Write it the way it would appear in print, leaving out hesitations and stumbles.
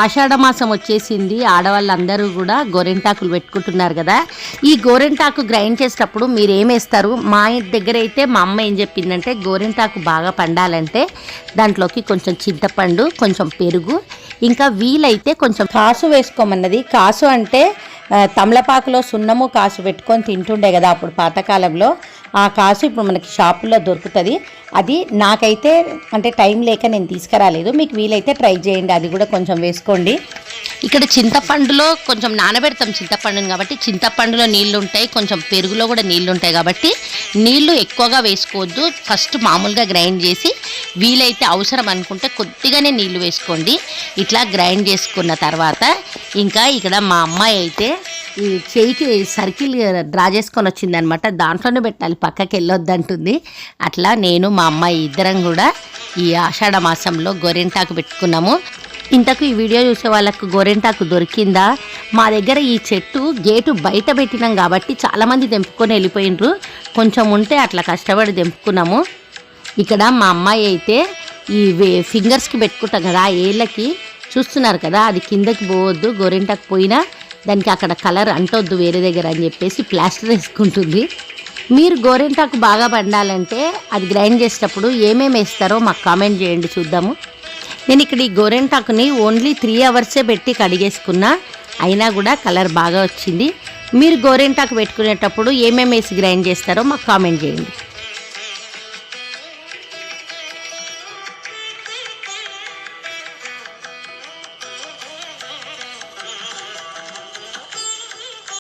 ఆషాఢ మాసం వచ్చేసింది. ఆడవాళ్ళందరూ కూడా గోరెంటాకులు పెట్టుకుంటున్నారు కదా. ఈ గోరెంటాకు గ్రైండ్ చేసేటప్పుడు మీరు ఏమేస్తారు? మా ఇంటి దగ్గర అయితే మా అమ్మ ఏం చెప్పిందంటే గోరెంటాకు బాగా పండాలంటే దాంట్లోకి కొంచెం చింతపండు, కొంచెం పెరుగు, ఇంకా వీలైతే కొంచెం కాసు వేసుకోమన్నది. కాసు అంటే తమలపాకులో సున్నము కాసు పెట్టుకొని తింటుండే కదా అప్పుడు పాతకాలంలో. ఆ కాసు ఇప్పుడు మనకి షాపుల్లో దొరుకుతుంది. అది నాకైతే అంటే టైం లేక నేను తీసుకురాలేదు. మీకు వీలైతే ట్రై చేయండి, అది కూడా కొంచెం వేసుకోండి. ఇక్కడ చింతపండులో కొంచెం నానబెడతాం చింతపండుని కాబట్టి చింతపండులో నీళ్లు ఉంటాయి, కొంచెం పెరుగులో కూడా నీళ్లు ఉంటాయి కాబట్టి నీళ్లు ఎక్కువగా వేసుకోవద్దు. ఫస్ట్ మామూలుగా గ్రైండ్ చేసి వీలైతే అవసరం అనుకుంటే కొద్దిగానే నీళ్లు వేసుకోండి. ఇట్లా గ్రైండ్ చేసుకున్న తర్వాత ఇంకా ఇక్కడ మా అమ్మాయి అయితే ఈ చేయికి సర్కిల్ డ్రా చేసుకొని వచ్చిందనమాట. దాంట్లోనే పెట్టాలి, పక్కకి వెళ్ళొద్దంటుంది. అట్లా నేను మా అమ్మాయి ఇద్దరం కూడా ఈ ఆషాఢ మాసంలో గోరెంటాకు పెట్టుకున్నాము. ఇంతకు ఈ వీడియో చూసే వాళ్ళకు గోరెంటాకు దొరికిందా? మా దగ్గర ఈ చెట్టు గేటు బయట పెట్టినాం కాబట్టి చాలామంది తెంపుకొని వెళ్ళిపోయినరు. కొంచెం ఉంటే అట్లా కష్టపడి తెంపుకున్నాము. ఇక్కడ మా అమ్మాయి అయితే ఈ ఫింగర్స్కి పెట్టుకుంటాం కదా, ఆ ఏళ్ళకి చూస్తున్నారు కదా, అది కిందకి పోవద్దు, గోరెంటాకు పోయినా దానికి అక్కడ కలర్ అంటొద్దు వేరే దగ్గర అని చెప్పేసి ప్లాస్టర్ వేసుకుంటుంది. మీరు గోరెంటాకు బాగా పండాలంటే అది గ్రైండ్ చేసేటప్పుడు ఏమేమి వేస్తారో మాకు కామెంట్ చేయండి, చూద్దాము. నేను ఇక్కడ ఈ గోరెంటాకుని ఓన్లీ 3 అవర్సే పెట్టి కడిగేసుకున్నా, అయినా కూడా కలర్ బాగా వచ్చింది. మీరు గోరెంటాకు పెట్టుకునేటప్పుడు ఏమేమి వేసి గ్రైండ్ చేస్తారో మాకు కామెంట్ చేయండి.